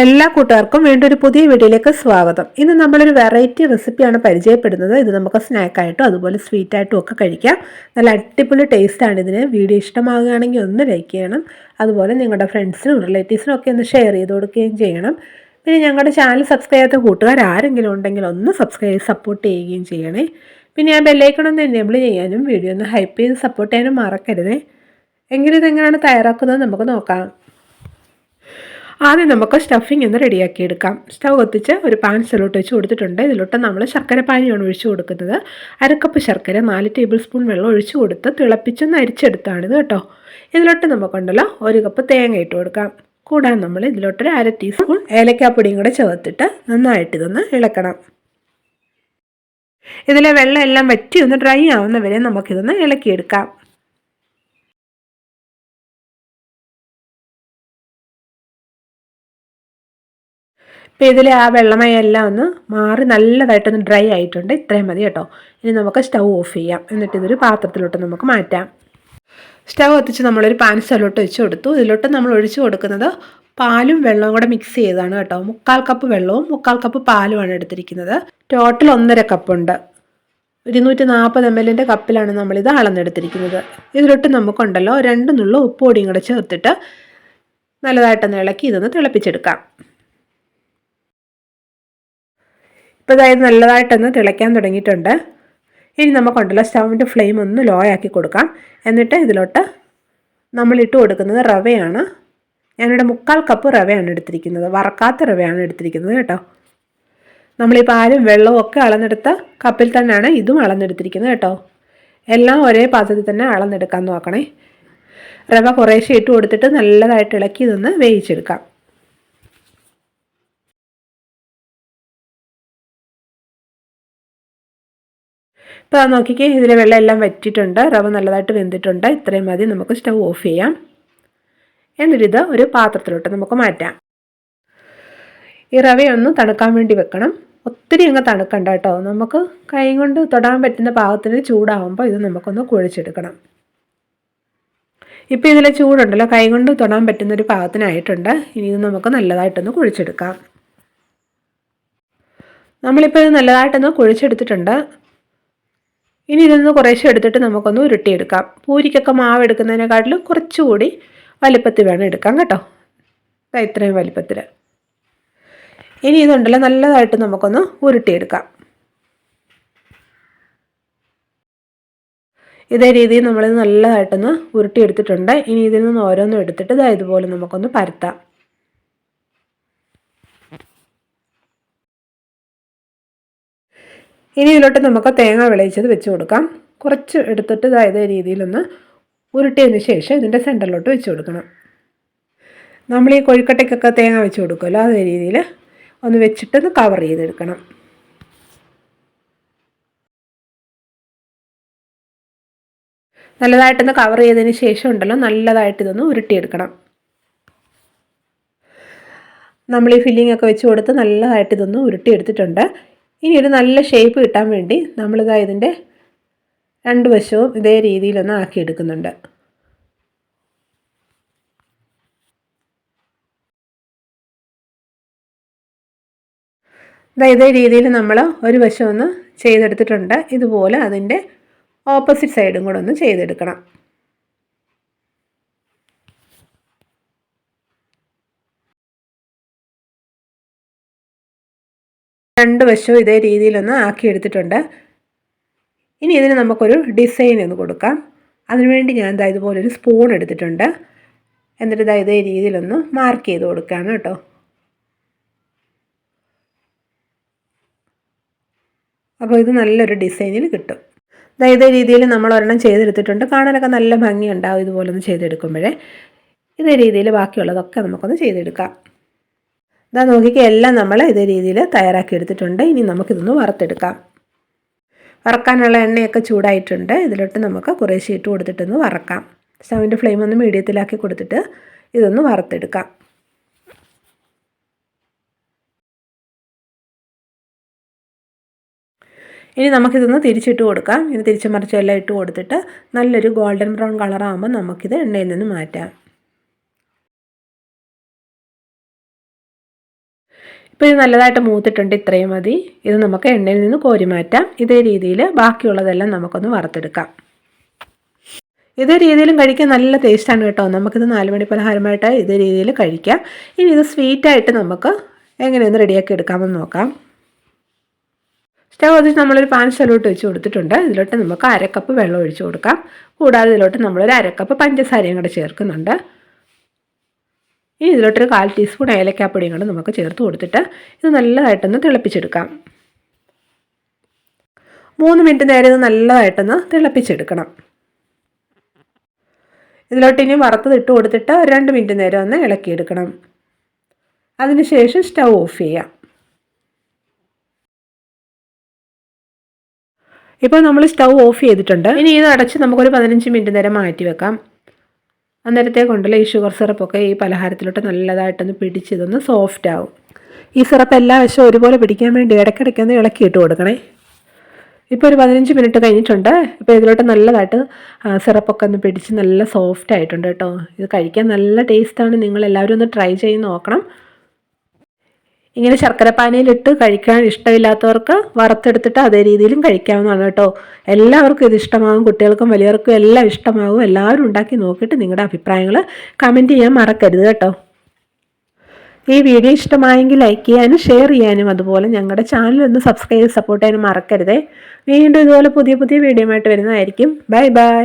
എല്ലാ കൂട്ടുകാർക്കും വീണ്ടും ഒരു പുതിയ വീഡിയോയിലേക്ക് സ്വാഗതം. ഇന്ന് നമ്മളൊരു വെറൈറ്റി റെസിപ്പിയാണ് പരിചയപ്പെടുന്നത്. ഇത് നമുക്ക് സ്നാക്കായിട്ടും അതുപോലെ സ്വീറ്റായിട്ടും ഒക്കെ കഴിക്കാം. നല്ല അടിപൊളി ടേസ്റ്റാണ് ഇതിന്. വീഡിയോ ഇഷ്ടമാകുകയാണെങ്കിൽ ഒന്ന് ലൈക്ക് ചെയ്യണം. അതുപോലെ നിങ്ങളുടെ ഫ്രണ്ട്സിനും റിലേറ്റീവ്സിനും ഒക്കെ ഒന്ന് ഷെയർ ചെയ്ത് കൊടുക്കുകയും ചെയ്യണം. പിന്നെ ഞങ്ങളുടെ ചാനൽ സബ്സ്ക്രൈബ് ചെയ്യാത്ത കൂട്ടുകാർ ആരെങ്കിലും ഉണ്ടെങ്കിൽ ഒന്ന് സബ്സ്ക്രൈബ് ചെയ്ത് സപ്പോർട്ട് ചെയ്യുകയും ചെയ്യണേ. പിന്നെ ഞാൻ ബെല്ലൈക്കൺ ഒന്ന് എനേബിൾ ചെയ്യാനും വീഡിയോ ഒന്ന് ഹൈപ്പ് ചെയ്ത് സപ്പോർട്ട് ചെയ്യാനും മറക്കരുതേ. എങ്കിലും ഇതെങ്ങനെയാണ് തയ്യാറാക്കുന്നത് നമുക്ക് നോക്കാം. ആദ്യം നമുക്ക് സ്റ്റഫിങ് ഒന്ന് റെഡിയാക്കി എടുക്കാം. സ്റ്റവ് കത്തിച്ച് ഒരു പാൻ സ്ഥലോട്ട് വെച്ച് കൊടുത്തിട്ടുണ്ട്. ഇതിലോട്ട് നമ്മൾ ശർക്കര പാനിയാണ് ഒഴിച്ചു കൊടുക്കുന്നത്. അരക്കപ്പ് ശർക്കര 4 ടേബിൾ സ്പൂൺ വെള്ളം ഒഴിച്ചു കൊടുത്ത് തിളപ്പിച്ചൊന്ന് അരിച്ചെടുത്താണിത് കേട്ടോ. ഇതിലോട്ട് നമുക്കുണ്ടല്ലോ 1 കപ്പ് തേങ്ങ ഇട്ട് കൊടുക്കാം. കൂടാതെ നമ്മൾ ഇതിലോട്ടൊരു 1/2 ടീസ്പൂൺ ഏലക്കാപ്പൊടിയും കൂടെ ചേർത്തിട്ട് നന്നായിട്ട് ഇതൊന്ന് ഇളക്കണം. ഇതിലെ വെള്ളം എല്ലാം വറ്റി ഒന്ന് ഡ്രൈ ആവുന്ന വരെ നമുക്കിതൊന്ന് ഇളക്കിയെടുക്കാം. അപ്പോൾ ഇതിൽ ആ വെള്ളമയെല്ലാം ഒന്ന് മാറി നല്ലതായിട്ടൊന്ന് ഡ്രൈ ആയിട്ടുണ്ട്. ഇത്രയും മതി കേട്ടോ. ഇനി നമുക്ക് സ്റ്റൗ ഓഫ് ചെയ്യാം. എന്നിട്ട് ഇതൊരു പാത്രത്തിലോട്ട് നമുക്ക് മാറ്റാം. സ്റ്റൗ കത്തിച്ച് നമ്മളൊരു പാൻ സ്ഥലോട്ട് വെച്ച് കൊടുത്തു. ഇതിലോട്ട് നമ്മൾ ഒഴിച്ചു കൊടുക്കുന്നത് പാലും വെള്ളവും കൂടെ മിക്സ് ചെയ്താണ് കേട്ടോ. 3/4 കപ്പ് വെള്ളവും 3/4 കപ്പ് പാലുമാണ് എടുത്തിരിക്കുന്നത്. ടോട്ടൽ 1.5 കപ്പുണ്ട്. 240 ml കപ്പിലാണ് നമ്മളിത് അളന്നെടുത്തിരിക്കുന്നത്. ഇതിലോട്ട് നമുക്കുണ്ടല്ലോ 2 നുള്ള ഉപ്പുപൊടിയും കൂടെ ചേർത്തിട്ട് നല്ലതായിട്ടൊന്ന് ഇളക്കി ഇതൊന്ന് തിളപ്പിച്ചെടുക്കാം. ഇപ്പോൾ ഇതായത് നല്ലതായിട്ടൊന്ന് തിളയ്ക്കാൻ തുടങ്ങിയിട്ടുണ്ട്. ഇനി നമുക്കുണ്ടല്ലോ സ്റ്റൗവിൻ്റെ ഫ്ലെയിം ഒന്ന് ലോ ആക്കി കൊടുക്കാം. എന്നിട്ട് ഇതിലോട്ട് നമ്മളിട്ട് കൊടുക്കുന്നത് റവയാണ്. ഞാനിവിടെ 3/4 കപ്പ് റവയാണ് എടുത്തിരിക്കുന്നത്. വറക്കാത്ത റവയാണ് എടുത്തിരിക്കുന്നത് കേട്ടോ. നമ്മൾ ഈ പാലും വെള്ളവും ഒക്കെ അളന്നെടുത്ത കപ്പിൽ തന്നെയാണ് ഇതും അളന്നെടുത്തിരിക്കുന്നത് കേട്ടോ. എല്ലാം ഒരേ പാത്രത്തിൽ തന്നെ അളന്നെടുക്കാൻ നോക്കണേ. റവ കുറേശ്ശെ ഇട്ട് കൊടുത്തിട്ട് നല്ലതായിട്ട് ഇളക്കി ഇതൊന്ന് വേവിച്ചെടുക്കാം. ഇപ്പോൾ നോക്കിക്കേ, ഇതിലെ വെള്ളം എല്ലാം വറ്റിയിട്ടുണ്ട്. റവ നല്ലതായിട്ട് വെന്തിട്ടുണ്ട്. ഇത്രയും മതി. നമുക്ക് സ്റ്റൗ ഓഫ് ചെയ്യാം. എന്നിട്ടിത് ഒരു പാത്രത്തിലോട്ട് നമുക്ക് മാറ്റാം. ഈ റവയൊന്ന് തണുക്കാൻ വേണ്ടി വെക്കണം. ഒത്തിരി അങ്ങ് തണുക്കണ്ട കേട്ടോ. നമുക്ക് കൈ കൊണ്ട് തൊടാൻ പറ്റുന്ന പാകത്തിന് ചൂടാകുമ്പോൾ ഇത് നമുക്കൊന്ന് കുഴച്ചെടുക്കണം. ഇപ്പോൾ ഇതിലെ ചൂടുണ്ടല്ലോ, കൈ കൊണ്ട് തൊടാൻ പറ്റുന്നൊരു പാകത്തിനായിട്ടുണ്ട്. ഇനി ഇത് നമുക്ക് നല്ലതായിട്ടൊന്ന് കുഴിച്ചെടുക്കാം. നമ്മളിപ്പോൾ ഇത് നല്ലതായിട്ടൊന്ന് കുഴിച്ചെടുത്തിട്ടുണ്ട്. ഇനി ഇതൊന്ന് കുറേശ്ശെ എടുത്തിട്ട് നമുക്കൊന്ന് ഉരുട്ടിയെടുക്കാം. പൂരിക്കൊക്കെ മാവ് എടുക്കുന്നതിനെക്കാട്ടിലും കുറച്ചുകൂടി വലിപ്പത്തിൽ വേണം എടുക്കാം കേട്ടോ. ഇത്രയും വലിപ്പത്തിൽ. ഇനി ഇതുണ്ടല്ലോ നല്ലതായിട്ട് നമുക്കൊന്ന് ഉരുട്ടിയെടുക്കാം. ഇതേ രീതിയിൽ നമ്മളിത് നല്ലതായിട്ടൊന്ന് ഉരുട്ടിയെടുത്തിട്ടുണ്ട്. ഇനി ഇതിൽ നിന്ന് ഓരോന്നും എടുത്തിട്ട് ഇതുപോലെ നമുക്കൊന്ന് പരത്താം. ഇനി ഇതിലോട്ട് നമുക്ക് തേങ്ങ വിളയിച്ചത് വെച്ച് കൊടുക്കാം. കുറച്ച് എടുത്തിട്ട് ഇതേ രീതിയിലൊന്ന് ഉരുട്ടിയതിന് ശേഷം ഇതിൻ്റെ സെൻറ്ററിലോട്ട് വെച്ച് കൊടുക്കണം. നമ്മൾ ഈ കൊഴുക്കട്ടയ്ക്കൊക്കെ തേങ്ങ വെച്ച് കൊടുക്കുമല്ലോ, അതേ രീതിയിൽ ഒന്ന് വെച്ചിട്ടൊന്ന് കവർ ചെയ്തെടുക്കണം. നല്ലതായിട്ടൊന്ന് കവർ ചെയ്തതിന് ശേഷം ഉണ്ടല്ലോ നല്ലതായിട്ട് ഇതൊന്ന് ഉരുട്ടിയെടുക്കണം. നമ്മൾ ഈ ഫില്ലിംഗ് ഒക്കെ വെച്ച് കൊടുത്ത് നല്ലതായിട്ട് ഇതൊന്ന് ഉരുട്ടിയെടുത്തിട്ടുണ്ട്. ഇനി ഒരു നല്ല ഷേപ്പ് കിട്ടാൻ വേണ്ടി നമ്മളിതാ ഇതിൻ്റെ 2 വശവും ഇതേ രീതിയിലൊന്ന് ആക്കിയെടുക്കുന്നുണ്ട്. ഇതേ രീതിയിൽ നമ്മൾ ഒരു വശം ഒന്ന് ചെയ്തെടുത്തിട്ടുണ്ട്. ഇതുപോലെ അതിൻ്റെ ഓപ്പോസിറ്റ് സൈഡും കൂടെ ഒന്ന് ചെയ്തെടുക്കണം. രണ്ട് വശവും ഇതേ രീതിയിലൊന്ന് ആക്കിയെടുത്തിട്ടുണ്ട്. ഇനി ഇതിന് നമുക്കൊരു ഡിസൈൻ ഒന്ന് കൊടുക്കാം. അതിനുവേണ്ടി ഞാൻ ഇതുപോലൊരു സ്പൂൺ എടുത്തിട്ടുണ്ട്. എന്നിട്ട് ഇതേ രീതിയിലൊന്ന് മാർക്ക് ചെയ്ത് കൊടുക്കുകയാണ് കേട്ടോ. അപ്പോൾ ഇത് നല്ലൊരു ഡിസൈനിൽ കിട്ടും. ഇതേ രീതിയിൽ നമ്മൾ ഒരെണ്ണം ചെയ്തെടുത്തിട്ടുണ്ട്. കാണാനൊക്കെ നല്ല ഭംഗിയുണ്ടാവും ഇതുപോലൊന്ന് ചെയ്തെടുക്കുമ്പോഴേ. ഇതേ രീതിയിൽ ബാക്കിയുള്ളതൊക്കെ നമുക്കൊന്ന് ചെയ്തെടുക്കാം. ഇതാ നോക്കിക്കുക, എല്ലാം നമ്മൾ ഇതേ രീതിയിൽ തയ്യാറാക്കി എടുത്തിട്ടുണ്ട്. ഇനി നമുക്കിതൊന്ന് വറുത്തെടുക്കാം. വറക്കാനുള്ള എണ്ണയൊക്കെ ചൂടായിട്ടുണ്ട്. ഇതിലോട്ട് നമുക്ക് കുറേശ്ശെ ഇട്ട് കൊടുത്തിട്ടൊന്ന് വറക്കാം. സ്റ്റൗവിൻ്റെ ഫ്ലെയിം ഒന്ന് മീഡിയത്തിലാക്കി കൊടുത്തിട്ട് ഇതൊന്ന് വറുത്തെടുക്കാം. ഇനി നമുക്കിതൊന്ന് തിരിച്ചിട്ട് കൊടുക്കാം. ഇത് തിരിച്ചു മറിച്ചും എല്ലാം ഇട്ട് കൊടുത്തിട്ട് നല്ലൊരു ഗോൾഡൻ ബ്രൗൺ കളറാകുമ്പോൾ നമുക്കിത് എണ്ണയിൽ നിന്ന് മാറ്റാം. ഇപ്പോൾ ഇത് നല്ലതായിട്ട് മൂത്തിട്ടുണ്ട്, ഇത്രയും മതി. ഇത് നമുക്ക് എണ്ണയിൽ നിന്ന് കോരി മാറ്റാം. ഇതേ രീതിയിൽ ബാക്കിയുള്ളതെല്ലാം നമുക്കൊന്ന് വറുത്തെടുക്കാം. ഇതേ രീതിയിലും കഴിക്കാൻ നല്ല ടേസ്റ്റാണ് കേട്ടോ. നമുക്കിത് 4 മണി പലഹാരമായിട്ട് ഇതേ രീതിയിൽ കഴിക്കാം. ഇനി ഇത് സ്വീറ്റായിട്ട് നമുക്ക് എങ്ങനെയൊന്ന് റെഡിയാക്കി എടുക്കാമെന്ന് നോക്കാം. സ്റ്റവ് കത്തിച്ച് നമ്മളൊരു പാൻ സ്റ്റവിലോട്ട് വെച്ച് കൊടുത്തിട്ടുണ്ട്. ഇതിലോട്ട് നമുക്ക് 1/2 കപ്പ് വെള്ളം ഒഴിച്ച് കൊടുക്കാം. കൂടാതെ ഇതിലോട്ട് നമ്മളൊരു 1/2 കപ്പ് പഞ്ചസാരയും കൂടെ ചേർക്കുന്നുണ്ട്. ഇനി ഇതിലോട്ടൊരു 1/4 ടീസ്പൂൺ ഏലക്കാപ്പൊടിയും കൂടെ നമുക്ക് ചേർത്ത് കൊടുത്തിട്ട് ഇത് നല്ലതായിട്ടൊന്ന് തിളപ്പിച്ചെടുക്കാം. 3 മിനിറ്റ് നേരം ഇത് നല്ലതായിട്ടൊന്ന് തിളപ്പിച്ചെടുക്കണം. ഇതിലോട്ട് ഇനി വറുത്തത് ഇട്ട് കൊടുത്തിട്ട് 2 മിനിറ്റ് നേരം ഒന്ന് ഇളക്കിയെടുക്കണം. അതിനുശേഷം സ്റ്റവ് ഓഫ് ചെയ്യാം. ഇപ്പോൾ നമ്മൾ സ്റ്റവ് ഓഫ് ചെയ്തിട്ടുണ്ട്. ഇനി ഇത് അടച്ച് നമുക്കൊരു 15 മിനിറ്റ് നേരം മാറ്റി വെക്കാം. അന്നേരത്തേക്കുണ്ടല്ലോ ഈ ഷുഗർ സിറപ്പൊക്കെ ഈ പലഹാരത്തിലോട്ട് നല്ലതായിട്ടൊന്ന് പിടിച്ചിതൊന്ന് സോഫ്റ്റ് ആവും. ഈ സിറപ്പ് എല്ലാ വശവും ഒരുപോലെ പിടിക്കാൻ വേണ്ടി ഇടയ്ക്കിടയ്ക്കൊന്ന് ഇളക്കിയിട്ട് കൊടുക്കണേ. ഇപ്പോൾ ഒരു 15 മിനിറ്റ് കഴിഞ്ഞിട്ടുണ്ട്. ഇപ്പോൾ ഇതിലോട്ട് നല്ലതായിട്ട് സിറപ്പൊക്കെ ഒന്ന് പിടിച്ച് നല്ല സോഫ്റ്റ് ആയിട്ടുണ്ട് കേട്ടോ. ഇത് കഴിക്കാൻ നല്ല ടേസ്റ്റാണ്. നിങ്ങളെല്ലാവരും ഒന്ന് ട്രൈ ചെയ്ത് നോക്കണം. ഇങ്ങനെ ശർക്കരപ്പാനിയിലിട്ട് കഴിക്കാൻ ഇഷ്ടമില്ലാത്തവർക്ക് വറുത്തെടുത്തിട്ട് അതേ രീതിയിലും കഴിക്കാവുന്നതാണ് കേട്ടോ. എല്ലാവർക്കും ഇത് ഇഷ്ടമാകും, കുട്ടികൾക്കും വലിയവർക്കും എല്ലാം ഇഷ്ടമാകും. എല്ലാവരും ഉണ്ടാക്കി നോക്കിയിട്ട് നിങ്ങളുടെ അഭിപ്രായങ്ങൾ കമൻറ്റ് ചെയ്യാൻ മറക്കരുത് കേട്ടോ. ഈ വീഡിയോ ഇഷ്ടമായെങ്കിൽ ലൈക്ക് ചെയ്യാനും ഷെയർ ചെയ്യാനും അതുപോലെ ഞങ്ങളുടെ ചാനലൊന്ന് സബ്സ്ക്രൈബ് ചെയ്ത് സപ്പോർട്ട് ചെയ്യാനും മറക്കരുതേ. വീണ്ടും ഇതുപോലെ പുതിയ വീഡിയോ ആയിട്ട് വരുന്നതായിരിക്കും. Bye bye.